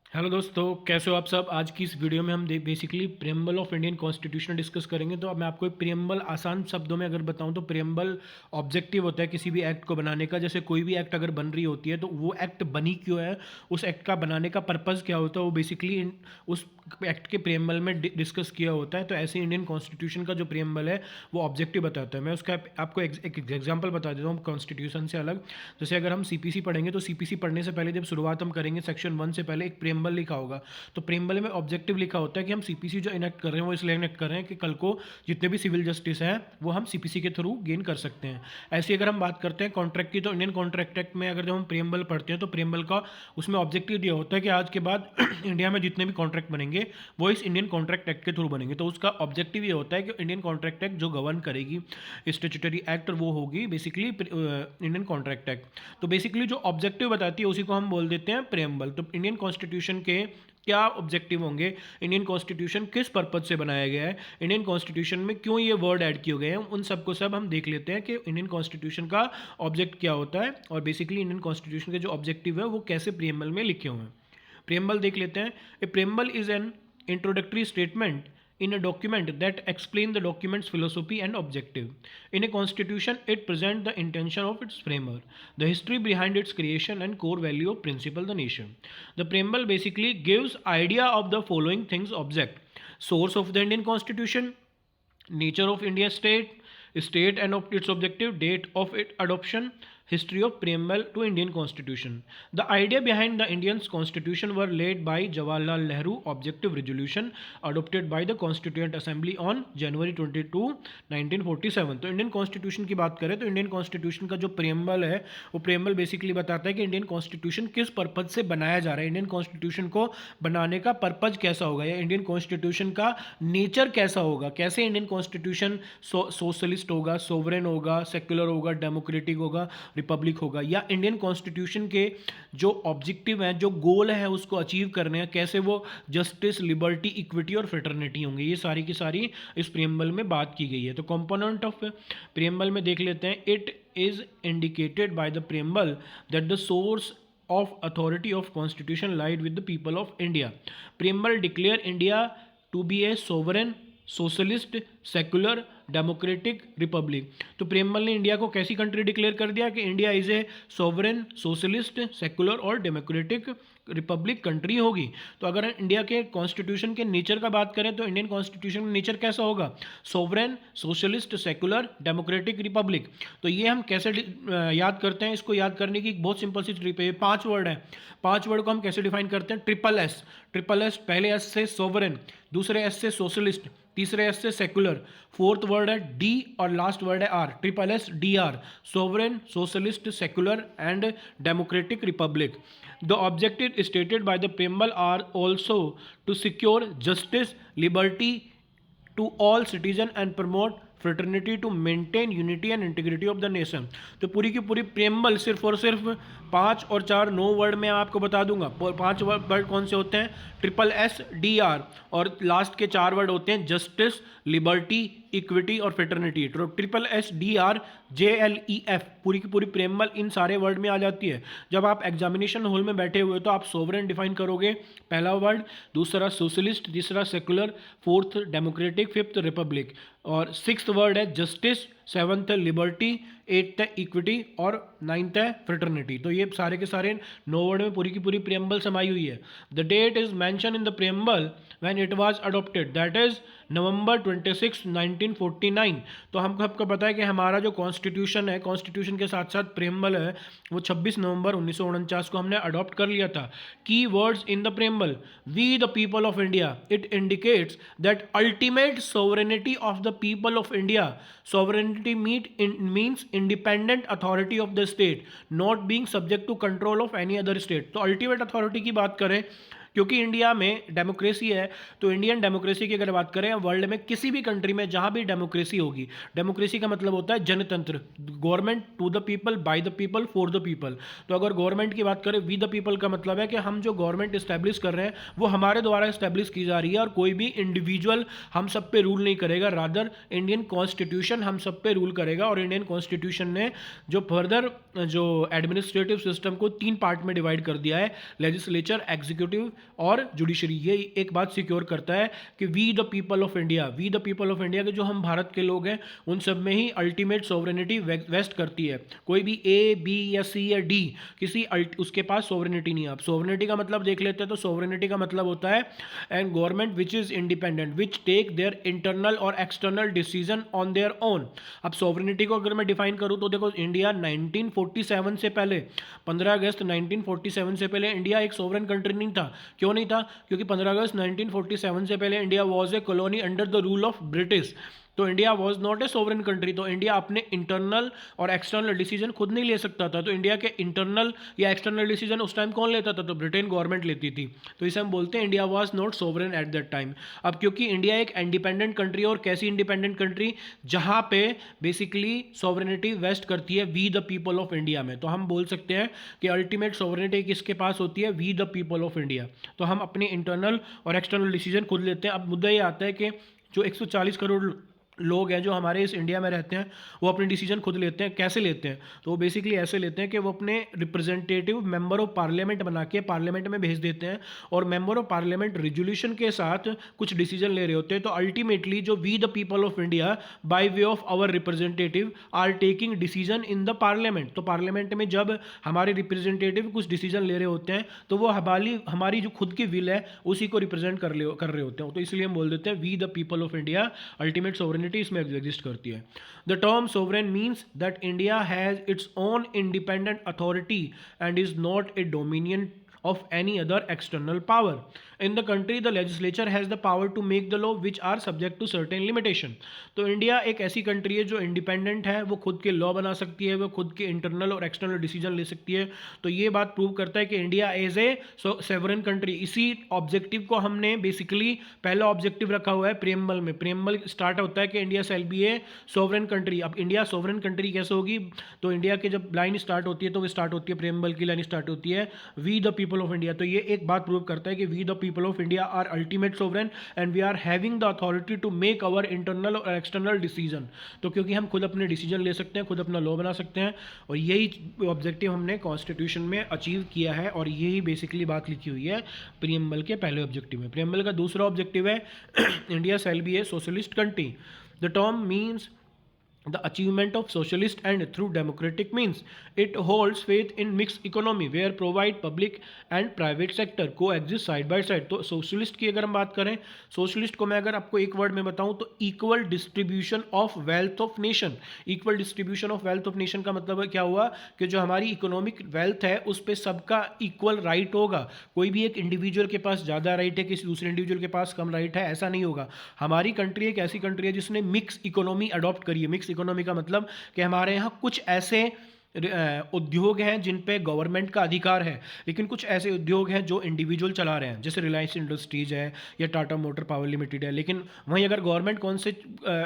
Hello दोस्तों, कैसे हो आप सब। आज की इस वीडियो में हम basically preamble of Indian constitution discuss करेंगे। तो अब मैं आपको एक प्रियम्बल आसान शब्दों में अगर बताऊं तो प्रियम्बल ऑब्जेक्टिव होता है किसी भी एक्ट को बनाने का। जैसे कोई भी एक्ट अगर बन रही होती है तो वो एक्ट बनी क्यों है, उस एक्ट का बनाने का पर्पज़ क्या होता है, वो बेसिकली उस एक्ट के प्रियम्बल में डिस्कस किया होता है। तो ऐसे इंडियन कॉन्स्टिट्यूशन का जो प्रियम्बल है वो ऑब्जेक्टिव बताता है। मैं उसका आपको एक एग्जाम्पल बता देता हूँ कॉन्स्टिट्यूशन से अलग। जैसे अगर हम सीपीसी पढ़ेंगे तो सीपीसी पढ़ने से पहले जब शुरुआत हम करेंगे सेक्शन 1 से पहले एक प्रियम्बल लिखा होगा। तो प्रियम्बल में ऑब्जेक्टिव लिखा होता है कि हम सीपीसी जो इनेक्ट कर रहे हैं वो इसलिए इनेक्ट कर रहे हैं कि कल को जितने भी सिविल जस्टिस हैं वो हम सीपीसी के थ्रू गेन कर सकते हैं। ऐसी अगर हम बात करते हैं कॉन्ट्रैक्ट की, तो इंडियन कॉन्ट्रैक्ट एक्ट में अगर जब हम प्रियम्बल पढ़ते हैं तो प्रियम्बल का उसमें ऑब्जेक्टिव दिया होता है कि आज के बाद इंडिया में जितने भी कॉन्ट्रैक्ट बनेंगे वो इस इंडियन कॉन्ट्रैक्ट एक्ट के थ्रू बनेंगे। तो उसका ऑब्जेक्टिव ये होता है कि इंडियन कॉन्ट्रैक्ट एक्ट जो गवर्न करेगी स्टेचुटरी एक्ट, वो होगी बेसिकली इंडियन कॉन्ट्रैक्ट एक्ट। तो बेसिकली जो ऑब्जेक्टिव बताती है उसी को हम बोल देते हैं प्रियम्बल। तो इंडियन कॉन्स्टिट्यूशन के क्या ऑब्जेक्टिव होंगे, इंडियन कॉन्स्टिट्यूशन किस पर्पज से बनाया गया है, इंडियन कॉन्स्टिट्यूशन में क्यों ये वर्ड ऐड किए गए हैं, उन सबको सब हम देख लेते हैं कि इंडियन कॉन्स्टिट्यूशन का ऑब्जेक्ट क्या होता है और बेसिकली इंडियन कॉन्स्टिट्यूशन के जो ऑब्जेक्टिव है वो कैसे प्रियम्बल में लिखे हुए हैं। प्रियम्बल देख लेते हैं। A preamble is an introductory statement in a document that explain the document's philosophy and objective. In a constitution, it presents the intention of its framer, the history behind its creation and core value of principle the nation. The preamble basically gives idea of the following things object: source of the Indian constitution, nature of India state and of its objective, date of its adoption, history of preamble to Indian Constitution. The idea behind the Indian Constitution were laid by Jawaharlal Nehru objective resolution adopted by the Constituent Assembly on January 22, 1947. तो Indian constitution की बात करें तो Indian constitution का जो preamble है वो preamble basically बताता है कि इंडियन कॉन्स्टिट्यूशन किस पर्पज से बनाया जा रहा है, इंडियन कॉन्स्टिट्यूशन को बनाने का पर्पज कैसा होगा या इंडियन कॉन्स्टिट्यूशन का नेचर कैसा होगा, कैसे इंडियन कॉन्स्टिट्यूशन सोशलिस्ट होगा, सोवरेन होगा, सेक्युलर होगा, डेमोक्रेटिक होगा, रिपब्लिक होगा, या इंडियन कॉन्स्टिट्यूशन के जो ऑब्जेक्टिव हैं, जो गोल है उसको अचीव करने हैं, कैसे वो जस्टिस, लिबर्टी, इक्विटी और फ्रेटर्निटी होंगे। ये सारी की सारी इस प्रियम्बल में बात की गई है। तो कंपोनेंट ऑफ प्रियम्बल में देख लेते हैं। It is indicated by the preamble that the source of authority of constitution lied with the people of India. Preamble declare India to be a sovereign, socialist, secular, democratic Republic. तो preamble ने India को कैसी country declare कर दिया कि India is A sovereign, socialist, secular और democratic Republic country होगी। तो अगर इंडिया के कॉन्स्टिट्यूशन के नेचर का बात करें तो इंडियन कॉन्स्टिट्यूशन का नेचर कैसा होगा, sovereign, socialist, secular, democratic, Republic. तो ये हम कैसे याद करते हैं, इसको याद करने की बहुत सिंपल सी ट्रिप है। 5 वर्ड है, 5 वर्ड को हम कैसे डिफाइन करते हैं, ट्रिपल एस। ट्रिपल एस, पहले एस से सोवरेन, दूसरे एस से सोशलिस्ट, तीसरे एस से सेकुलर, फोर्थ वर्ड है डी और लास्ट वर्ड है R. Triple S D R, sovereign, socialist, secular and democratic republic. The objective stated by the preamble are also to secure justice, liberty to all citizen and promote fraternity to maintain unity and integrity of the nation. तो पूरी की पूरी preamble सिर्फ और सिर्फ 5 और 4 9 word में आपको बता दूंगा। 5 वर्ड कौन से होते हैं, ट्रिपल एस डी आर, और लास्ट के 4 वर्ड होते हैं जस्टिस, लिबर्टी, इक्विटी और फ्रेटर्निटी। तो triple S D R J L E F, पूरी की पूरी प्रियम्बल इन सारे वर्ड में आ जाती है। जब आप एग्जामिनेशन हॉल में बैठे हुए तो आप सोवरेन डिफाइन करोगे, पहला वर्ड, दूसरा सोशलिस्ट, तीसरा secular, fourth democratic, fifth Republic, और सिक्स्थ वर्ड है जस्टिस, सेवन्थ है लिबर्टी, एट्थ है इक्विटी और नाइन्थ है फ्रेटर्निटी। तो ये सारे के सारे 9 वर्ड में पूरी की पूरी प्रियम्बल समाई हुई है। The date is mention in the preamble when it was adopted, that is November 26, 1949। तो हमको आपको पता है कि हमारा जो कॉन्स्टिट्यूशन है, कॉन्स्टिट्यूशन के साथ साथ प्रियम्बल है, वो 26 नवंबर 1949 को हमने अडॉप्ट कर लिया था। Key words in the preamble, we the people of India, it indicates that ultimate sovereignty of the people of India. Sovereignty means independent authority of the state not being subject to control of any other state. तो ultimate authority की बात करें, क्योंकि India में democracy है, तो Indian democracy की अगर बात करें वर्ल्ड में किसी भी कंट्री में जहां भी डेमोक्रेसी होगी, डेमोक्रेसी का मतलब होता है जनतंत्र, government to the people, by the people, for the people. तो अगर गवर्नमेंट की बात करें, वी द पीपल का मतलब है कि हम जो गवर्नमेंट इस्टेब्लिश कर रहे हैं वो हमारे द्वारा इस्टेब्लिश की जा रही है और कोई भी इंडिविजुअल हम सब पे रूल नहीं करेगा, रादर इंडियन कॉन्स्टिट्यूशन हम सब पे रूल करेगा। और इंडियन कॉन्स्टिट्यूशन ने जो फर्दर जो एडमिनिस्ट्रेटिव सिस्टम को 3 पार्ट में डिवाइड कर दिया है, लेजिस्लेचर, एग्जीक्यूटिव और जुडिशरी। ये एक बात सिक्योर करता है कि we the people of India, we the people of India के जो हम भारत के लोग हैं उन सब में ही अल्टीमेट सोवरेनिटी वेस्ट करती है। कोई भी ए, बी या सी या डी किसी उसके पास सोवरेनिटी नहीं है। अब सोवरेनिटी का मतलब देख लेते हैं, तो सोवरेनिटी का मतलब होता है and government which is independent which take their internal और external decision on their own. अब सोवरेनिटी को अगर मैं डिफाइन करूं तो देखो, इंडिया 1947 से पहले, 15 अगस्त 1947 से पहले इंडिया एक सोवरेन कंट्री नहीं था। क्यों नहीं था? क्योंकि 15 अगस्त 1947 से पहले India was a colony under the rule of British. तो India was not a sovereign country. तो इंडिया अपने इंटरनल और एक्सटर्नल डिसीजन खुद नहीं ले सकता था। तो इंडिया के इंटरनल या एक्सटर्नल डिसीजन उस टाइम कौन लेता था? तो ब्रिटेन गवर्नमेंट लेती थी। तो इसे हम बोलते हैं India was not sovereign at that time. अब क्योंकि इंडिया एक इंडिपेंडेंट कंट्री, और कैसी इंडिपेंडेंट कंट्री? जहां पे बेसिकली सोवरेनिटी वेस्ट करती है we the people of India में। तो हम बोल सकते हैं कि अल्टीमेट सोवरेनिटी किसके पास होती है? We the people of India. तो हम अपने इंटरनल और एक्सटर्नल डिसीजन खुद लेते हैं। अब मुद्दा ये आता है कि जो 140 करोड़ लोग हैं जो हमारे इस इंडिया में रहते हैं, वो अपने डिसीजन खुद लेते हैं। कैसे लेते हैं? तो वो बेसिकली ऐसे लेते हैं कि वो अपने रिप्रेजेंटेटिव मेंबर ऑफ पार्लियामेंट बना के पार्लियामेंट में भेज देते हैं, और मेंबर ऑफ पार्लियामेंट रेजोल्यूशन के साथ कुछ डिसीजन ले रहे होते हैं। तो अल्टीमेटली जो we the people of India by way of our representative are taking decision in the parliament. तो पार्लियामेंट में जब हमारे रिप्रेजेंटेटिव कुछ डिसीजन ले रहे होते हैं तो वो हमारी जो खुद की विल है उसी को रिप्रेजेंट कर रहे होते हैं। तो इसलिए हम बोल देते हैं we the people of India. Ultimate sovereignty इसमें एग्जिस्ट करती है। The term sovereign means that India has its own independent authority and is not a dominion of any other external power. In the country, the legislature has the power to make the law which are subject to certain limitation. तो India एक ऐसी country है जो independent है, वो खुद के law बना सकती है, वो खुद के इंटरनल और एक्सटर्नल डिसीजन ले सकती है। तो ये बात प्रूव करता है कि India as a sovereign country. इसी ऑब्जेक्टिव को हमने बेसिकली पहला ऑब्जेक्टिव रखा हुआ है प्रियम्बल में। प्रियम्बल स्टार्ट होता है कि India shall be A sovereign country. अब इंडिया सोवरेन कंट्री कैसे होगी? तो इंडिया की जब लाइन स्टार्ट होती है तो वो स्टार्ट होती है, प्रियम्बल की लाइन स्टार्ट होती है we the people of India. तो ये एक बात प्रूव करता है कि we the people of India are ultimate sovereign and we are having the authority to make our internal और एक्सटर्नल डिसीजन। तो क्योंकि हम खुद अपने डिसीजन ले सकते हैं, खुद अपना लॉ बना सकते हैं, और यही ऑब्जेक्टिव हमने कॉन्स्टिट्यूशन में अचीव किया है, और यही बेसिकली बात लिखी हुई है प्रियम्बल के पहले ऑब्जेक्टिव में। प्रियम्बल का दूसरा ऑब्जेक्टिव है India shall be A socialist country. The term means the achievement of socialist and through democratic means. It holds faith in mixed economy where provide public and private sector coexist side by side. तो socialist की अगर हम बात करें, socialist को मैं अगर आपको एक वर्ड में बताऊं तो equal distribution of wealth of nation. Equal distribution of wealth of nation का मतलब क्या हुआ कि जो हमारी इकोनॉमिक वेल्थ है उस पर सबका इक्वल राइट होगा। कोई भी एक इंडिविजुअल के पास ज़्यादा राइट है, किसी दूसरे इंडिविजुअल के पास कम राइट है, ऐसा नहीं होगा। हमारी कंट्री एक ऐसी कंट्री है जिसने मिक्स इकोनॉमी अडॉप्ट करी है। मिक्स इकोनॉमी का मतलब कि हमारे यहाँ कुछ ऐसे उद्योग हैं जिन पे गवर्नमेंट का अधिकार है, लेकिन कुछ ऐसे उद्योग हैं जो इंडिविजुअल चला रहे हैं, जैसे रिलायंस इंडस्ट्रीज है या टाटा मोटर पावर लिमिटेड है। लेकिन वहीं अगर गवर्नमेंट कौन से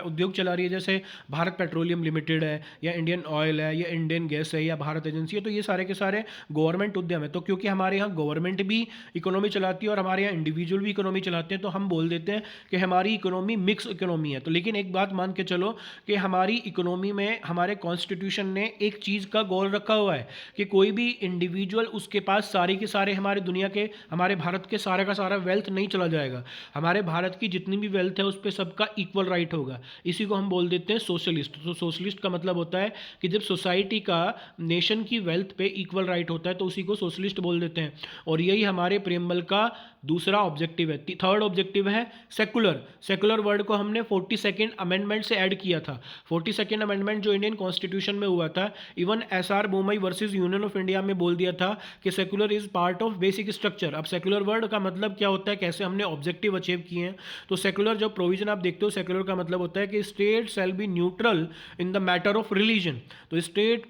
उद्योग चला रही है, जैसे भारत पेट्रोलियम लिमिटेड है या इंडियन ऑयल है या इंडियन गैस है या भारत एजेंसी है, तो ये सारे के सारे गवर्नमेंट उद्यम है। तो क्योंकि हमारे यहाँ गवर्नमेंट भी इकोनॉमी चलाती है और हमारे यहाँ इंडिविजुअल भी इकोनॉमी चलाते हैं, तो हम बोल देते हैं कि हमारी इकोनॉमी मिक्स इकोनॉमी है। तो लेकिन एक बात मान के चलो कि हमारी इकोनॉमी में हमारे कॉन्स्टिट्यूशन ने एक चीज़ का गोल रखा हुआ है कि कोई भी इंडिविजुअल उसके पास सारे के सारे हमारे दुनिया के, हमारे भारत के सारा का सारा वेल्थ नहीं चला जाएगा। हमारे भारत की जितनी भी वेल्थ है उस पर सबका इक्वल राइट होगा। इसी को हम बोल देते हैं सोशलिस्ट। तो सोशलिस्ट का मतलब होता है कि जब सोसाइटी का नेशन की वेल्थ पे इक्वल राइट होता है तो उसी को सोशलिस्ट बोल देते हैं। और यही हमारे प्रियम्बल का दूसरा ऑब्जेक्टिव है। थर्ड ऑब्जेक्टिव है सेकुलर। सेकुलर वर्ड को हमने 42nd अमेंडमेंट से ऐड किया था। 42nd अमेंडमेंट जो इंडियन कॉन्स्टिट्यूशन में हुआ था, even SR Bommai versus union of India में बोल दिया था कि secular is part of basic structure. अब सेकुलर वर्ड का मतलब क्या होता है, कैसे हमने ऑब्जेक्टिव अचीव किए हैं। तो सेकुलर जब प्रोविजन आप देखते हो, सेकुलर का मतलब होता है कि state shall be neutral in the matter of religion. तो स्टेट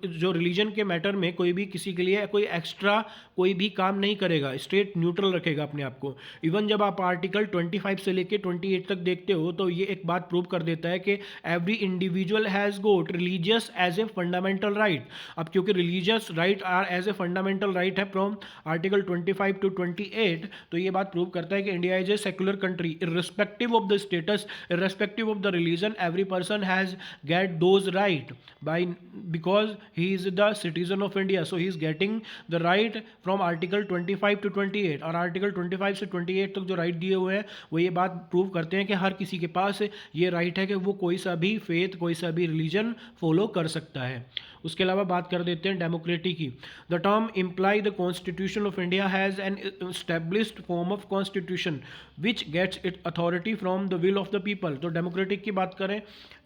जो रिलीजन के मैटर में कोई भी किसी के लिए कोई एक्स्ट्रा कोई भी काम नहीं करेगा, स्टेट न्यूट्रल रखेगा अपने आप को। इवन जब आप आर्टिकल 25 से लेके 28 तक देखते हो तो ये एक बात प्रूव कर देता है कि every individual has got religious as a fundamental fundamental right. अब क्योंकि religious right are as a fundamental right है फ्रॉम आर्टिकल 25 टू 28, तो ये बात प्रूव करता है कि India is a secular country, irrespective of the status, irrespective of the religion, every person has get those right by because he is the citizen of India, so he is getting the right from article 25 to 28। और article 25 से 28 तक जो right दिए हुए हैं वो ये बात प्रूव करते हैं कि हर किसी के पास ये राइट है कि वो कोई सा भी फेथ, कोई सा भी रिलीजन फॉलो कर सकता है। उसके अलावा बात कर देते हैं डेमोक्रेटी की। The term imply the constitution of India has an established form of constitution which gets it authority from the will of the people. तो डेमोक्रेटिक की बात करें,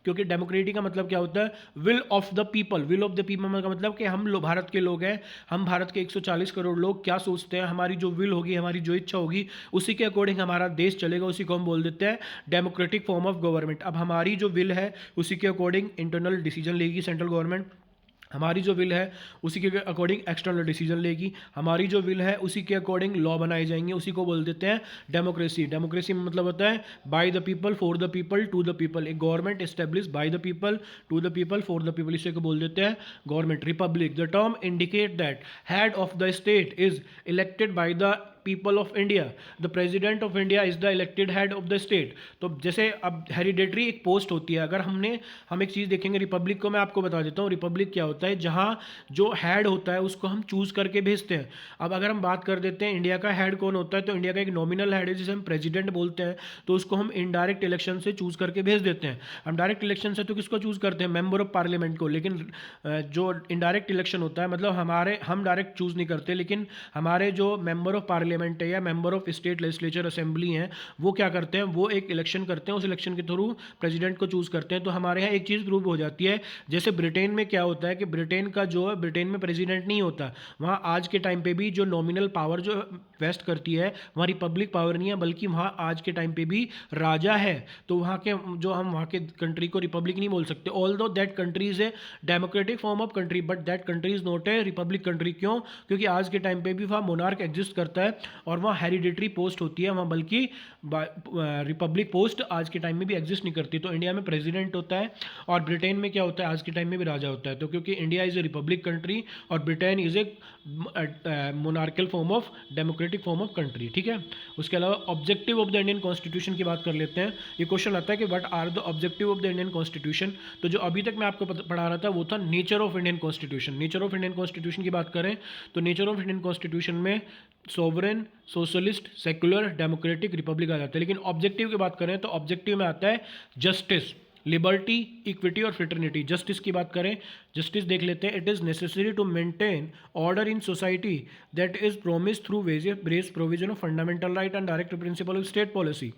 क्योंकि डेमोक्रेटिक का मतलब क्या होता है, will of the people. Will of the people का मतलब कि हम लोग भारत के लोग हैं, हम भारत के 140 करोड़ लोग क्या सोचते हैं, हमारी जो विल होगी, हमारी जो इच्छा होगी, उसी के अकॉर्डिंग हमारा देश चलेगा, उसी को हम बोल देते हैं डेमोक्रेटिक फॉर्म ऑफ गवर्नमेंट। अब हमारी जो विल है उसी के अकॉर्डिंग इंटरनल डिसीजन लेगी सेंट्रल गवर्नमेंट, हमारी जो विल है उसी के अकॉर्डिंग एक्सटर्नल डिसीजन लेगी, हमारी जो विल है उसी के अकॉर्डिंग लॉ बनाए जाएंगे, उसी को बोल देते हैं डेमोक्रेसी। डेमोक्रेसी में मतलब होता है by the people, for the people, to the people. एक government establish by the people, to the people, for the people, इसे को बोल देते हैं government. Republic, the term indicate that head of the state is elected by the people of India, the president of India is the elected head of the state. तो जैसे अब hereditary एक post होती है, अगर हम एक चीज़ देखेंगे, रिपब्लिक को मैं आपको बता देता हूँ, रिपब्लिक क्या होता है, जहाँ जो हेड होता है उसको हम चूज करके भेजते हैं। अब अगर हम बात कर देते हैं इंडिया का हेड कौन होता है, तो इंडिया का एक नॉमिनल हेड है जिसे हम प्रेसिडेंट बोलते हैं, तो उसको हम इनडायरेक्ट इलेक्शन से चूज करके भेज देते हैं। हम डायरेक्ट इलेक्शन से तो किसको चूज करते हैं, मेंबर ऑफ पार्लियामेंट को, लेकिन जो इनडायरेक्ट इलेक्शन होता है मतलब हम डायरेक्ट चूज नहीं करते, लेकिन हमारे जो मेंबर ऑफ पार्लियामेंट है या member of state legislature assembly हैं वो क्या करते हैं, वो एक इलेक्शन करते हैं, उस इलेक्शन के थ्रू प्रेसिडेंट को चूज करते हैं। तो हमारे यहाँ एक चीज़ प्रूव हो जाती है, जैसे ब्रिटेन में क्या होता है कि ब्रिटेन का जो है, ब्रिटेन में प्रेसिडेंट नहीं होता, वहाँ आज के टाइम पे भी जो नॉमिनल पावर जो वेस्ट करती है वहाँ रिपब्लिक पावर नहीं है, बल्कि वहाँ आज के टाइम पे भी राजा है। तो वहाँ के जो हम वहाँ के कंट्री को रिपब्लिक नहीं बोल सकते, ऑल दो that country is a democratic form of country, but that country is not A republic country. क्यों? क्योंकि आज के टाइम पे भी वहाँ मोनार्क एग्जिस्ट करता है और वहाँ हेरिडेटरी पोस्ट होती है वहाँ, बल्कि रिपब्लिक पोस्ट आज के टाइम में भी एग्जिस्ट नहीं करती। तो इंडिया में प्रेसिडेंट होता है और ब्रिटेन में क्या होता है, आज के टाइम में भी राजा होता है। तो क्योंकि India is a republic country और Britain is a monarchical form of democratic form of country, ठीक है। उसके अलावा objective of the Indian constitution की बात कर लेते हैं। ये क्वेश्चन आता है कि what are the objective of the Indian constitution. तो जो अभी तक मैं आपको पढ़ा रहा था वो था nature of Indian constitution. Nature of Indian constitution की बात करें तो नेचर ऑफ इंडियन कॉन्स्टिट्यूशन में sovereign, socialist, secular, democratic, republic आ जाता है। लेकिन ऑब्जेक्टिव की बात करें तो ऑब्जेक्टिव में आता है जस्टिस, लिबर्टी, इक्विटी और फ्रेटर्निटी। जस्टिस की बात करें, जस्टिस देख लेते हैं। It is necessary to maintain order in society that is promise through various provision of fundamental right and direct principle of state policy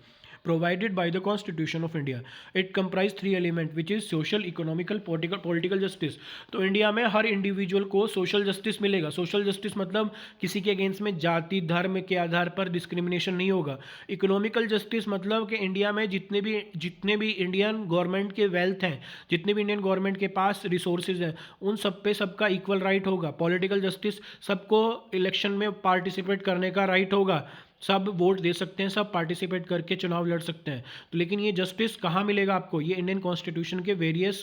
provided by the Constitution of India. It comprise three elements which is social, economical, political justice. तो India में हर individual को social justice मिलेगा। Social justice मतलब किसी के against में जाति धर्म के आधार पर डिस्क्रिमिनेशन नहीं होगा। इकोनॉमिकल जस्टिस मतलब कि इंडिया में जितने भी इंडियन गवर्नमेंट के वेल्थ हैं, जितने भी इंडियन गवर्नमेंट के पास रिसोर्सेज हैं, उन सब पे सबका इक्वल राइट होगा। पॉलिटिकल जस्टिस सबको इलेक्शन में पार्टिसिपेट करने का राइट होगा, सब वोट दे सकते हैं, सब पार्टिसिपेट करके चुनाव लड़ सकते हैं। तो लेकिन ये जस्टिस कहाँ मिलेगा आपको, ये इंडियन कॉन्स्टिट्यूशन के वेरियस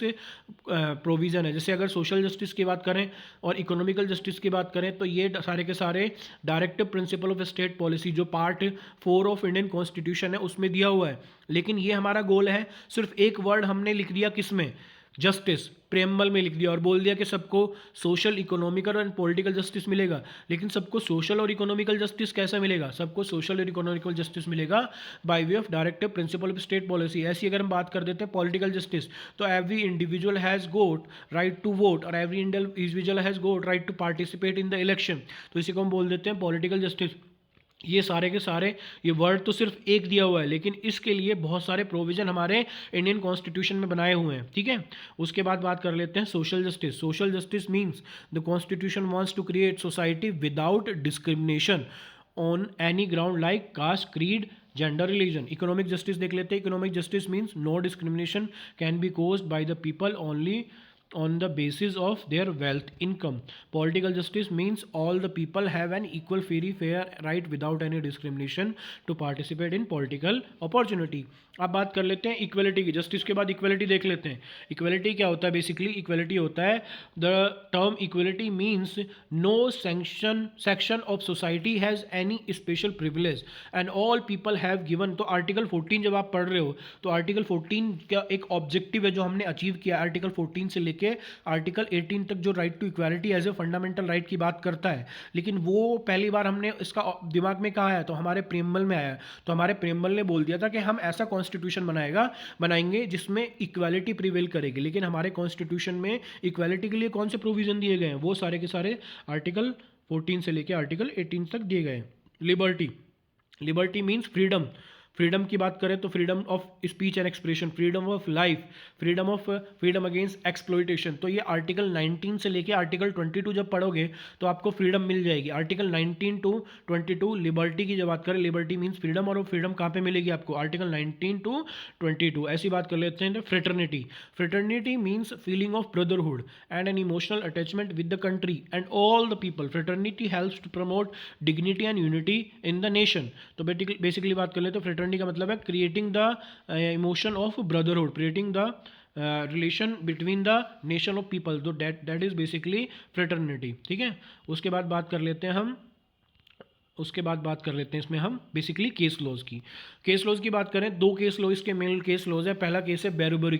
प्रोविज़न है। जैसे अगर सोशल जस्टिस की बात करें और इकोनॉमिकल जस्टिस की बात करें तो ये सारे के सारे directive principle of state policy जो पार्ट 4 ऑफ इंडियन कॉन्स्टिट्यूशन है उसमें दिया हुआ है। लेकिन ये हमारा गोल है, सिर्फ एक वर्ड हमने लिख दिया किसमें, जस्टिस, प्रेम्बल में लिख दिया और बोल दिया कि सबको social, economical and political justice मिलेगा। लेकिन सबको सोशल और इकोनॉमिकल जस्टिस कैसे मिलेगा, सबको सोशल और इकोनॉमिकल जस्टिस मिलेगा by way of directive principle of state policy. ऐसी अगर हम बात कर देते हैं पॉलिटिकल जस्टिस तो every individual has got right to vote और every individual has got right to participate in the election. तो इसी को हम बोल देते हैं पॉलिटिकल जस्टिस। ये सारे के सारे ये वर्ड तो सिर्फ एक दिया हुआ है, लेकिन इसके लिए बहुत सारे प्रोविजन हमारे इंडियन कॉन्स्टिट्यूशन में बनाए हुए हैं, ठीक है। उसके बाद बात कर लेते हैं social justice. Social justice means the constitution wants to create society without discrimination on any ground like caste, creed, gender, religion. Economic justice देख लेते हैं। Economic justice means no discrimination can be caused by the people only on the basis of their wealth, income. Political justice means all the people have an equal, fair right without any discrimination to participate in political opportunity. अब बात कर लेते हैं equality की। Justice के बाद equality देख लेते हैं। इक्वलिटी क्या होता है? बेसिकली इक्वलिटी होता है, the term equality means no section of society has any special privilege and all people have given. तो आर्टिकल 14 जब आप पढ़ रहे हो तो आर्टिकल 14 का एक ऑब्जेक्टिव है जो हमने अचीव किया। आर्टिकल 14 से लेके आर्टिकल 18 तक जो right to equality as a fundamental right की बात करता है, लेकिन वो पहली बार हमने इसका दिमाग में कहाँ आया? तो हमारे प्रेमबल में आया। तो हमारे प्रेमबल ने बोल दिया था कि हम ऐसा कॉन्स्टिट्यूशन बनाएंगे जिसमें इक्वालिटी प्रिवेल करेगी। लेकिन हमारे कॉन्स्टिट्यूशन में इक्वालिटी के लिए कौन से प्रोविजन दिए गए हैं? वो सारे के सारे आर्टिकल 14 से लेके आर्टिकल 18 तक दिए गए हैं। Liberty means freedom. फ्रीडम की बात करें तो freedom of speech and expression, freedom of life, freedom against exploitation. तो ये आर्टिकल 19 से लेके आर्टिकल 22 जब पढ़ोगे तो आपको फ्रीडम मिल जाएगी। आर्टिकल 19 टू 22 लिबर्टी की जब बात करें, लिबर्टी मीन्स फ्रीडम, और वो फ्रीडम कहाँ पे मिलेगी आपको? Article 19 to 22। ऐसी बात कर लेते हैं। Fraternity means feeling of brotherhood and an emotional attachment with the country and all the people. Fraternity helps to promote dignity and unity in the nation. तो बेसिकली बात कर लेते हैं का मतलब है creating the emotion of brotherhood, creating the relation between the nation of people. तो that is basically fraternity. ठीक है, उसके बाद बात कर लेते हैं इसमें हम बेसिकली केस लॉज की बात करें। दो केस लॉ इसके मेन केस लॉज है। पहला केस है बैरूबरी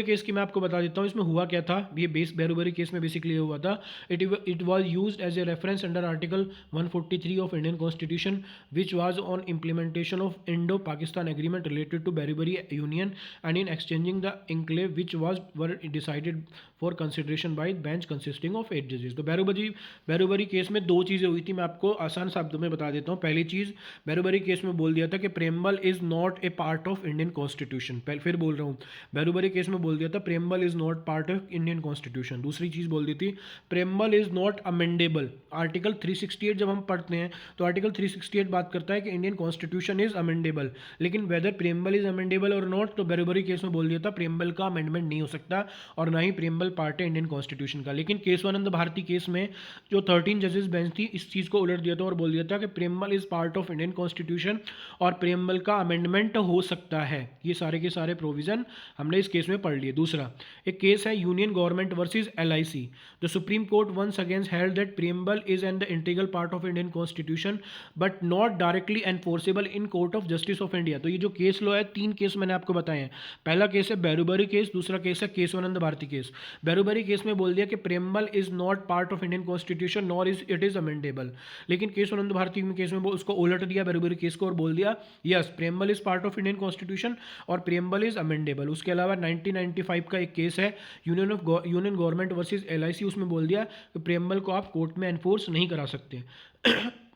केस की मैं आपको बता देता हूँ इसमें हुआ क्या था। ये बैरूबरी केस में बेसिकली हुआ था, it was used as a reference under article 143 of Indian constitution which was on implementation of Indo Pakistan agreement related to Berubari union and in exchanging the enclave which were decided for consideration by bench consisting of 8 जजेस। तो बैरूबरी case में दो चीज़ें हुई थी, मैं आपको आसान शब्दों में बता देता हूँ। पहली चीज़, बैरूबरी केस में बोल दिया था कि preamble is not a part of Indian constitution. फिर बोल रहा हूँ, बैरूबरी केस में बोल दिया था preamble is not part of Indian constitution. दूसरी चीज़ बोल दी थी preamble is not amendable. Article 368 जब हम पढ़ते हैं तो आर्टिकल 368 बात करता है कि इंडियन कॉन्स्टिट्यूशन इज अमेंडेबल, लेकिन वेदर प्रेमबल इज अमेंडेबल और नॉट, तो बैरूबरी केस में बोल दिया था प्रेमबल का अमेंडमेंट नहीं हो सकता और ना ही प्रेमबल पार्ट है इंडियन कॉन्स्टिट्यूशन का। लेकिन केशवानंद भारती केस में जो 13 जजेस बेंच थी इस चीज़ को उलट दिया था और बोल दिया था कि preamble is part of Indian constitution और प्रेमबल का अमेंडमेंट हो सकता है। ये सारे के सारे प्रोविजन हमने इस केस में पढ़ लिए। दूसरा एक केस है union government versus LIC। The supreme court once against held that preamble is an the integral part of Indian constitution but not directly enforceable in court of justice of India. तो ये जो case law है, 3 case मैंने आपको बताए हैं। पहला case है बैरूबरी केस, दूसरा केस है केशवानंद भारती केस। बैरूबरी केस में बोल दिया कि preamble is not part of Indian constitution nor is it is amendable, लेकिन केशवानंद भारती केस में उसको उलट दिया बैरूबरी केस को और बोल दिया yes preamble is part of Indian constitution और प्रेमबल इज अमेंडेबल। उसके अलावा 1995 का एक केस है यूनियन गवर्नमेंट वर्सेस LIC, उसमें बोल दिया कि प्रेमबल को आप कोर्ट में एनफोर्स नहीं करा सकते।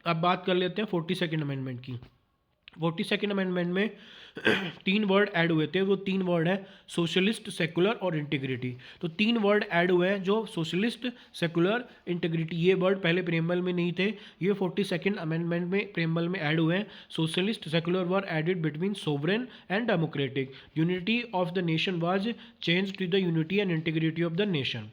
अब बात कर लेते हैं 42nd अमेंडमेंट की। 42nd अमेंडमेंट में 3 वर्ड ऐड हुए थे। वो 3 वर्ड है सोशलिस्ट, सेकुलर और इंटीग्रिटी। तो 3 वर्ड ऐड हुए हैं जो सोशलिस्ट, सेकुलर, इंटीग्रिटी, ये वर्ड पहले प्रेमबल में नहीं थे, ये 42nd अमेंडमेंट में प्रेमबल में ऐड हुए हैं। Socialist, secular were added between sovereign and democratic. Unity of the nation was change to the unity and integrity of the nation.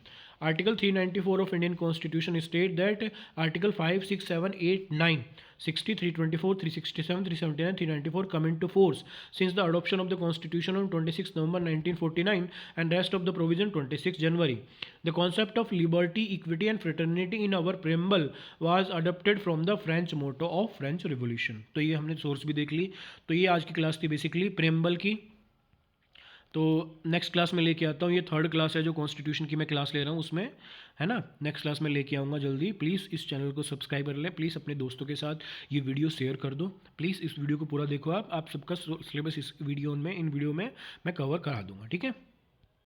Article 394 of Indian Constitution state that Article 5, 6, 7, 8, 9, 60, 324, 367, 379, 394 come into force since the adoption of the Constitution on 26 November 1949 and rest of the provision 26 January. The concept of liberty, equity and fraternity in our preamble was adopted from the French motto of French Revolution. तो ये हमने source भी देख ली। तो ये आज की class थी बेसिकली प्रेम्बल की। तो नेक्स्ट क्लास में लेके आता हूँ, ये 3rd क्लास है जो कॉन्स्टिट्यूशन की मैं क्लास ले रहा हूँ उसमें, है ना। नेक्स्ट क्लास में लेके आऊँगा जल्दी। प्लीज़ इस चैनल को सब्सक्राइब कर लें, प्लीज़ अपने दोस्तों के साथ ये वीडियो शेयर कर दो। प्लीज़ इस वीडियो को पूरा देखो। आप सबका सिलेबस इन वीडियो में मैं कवर करा दूँगा, ठीक है।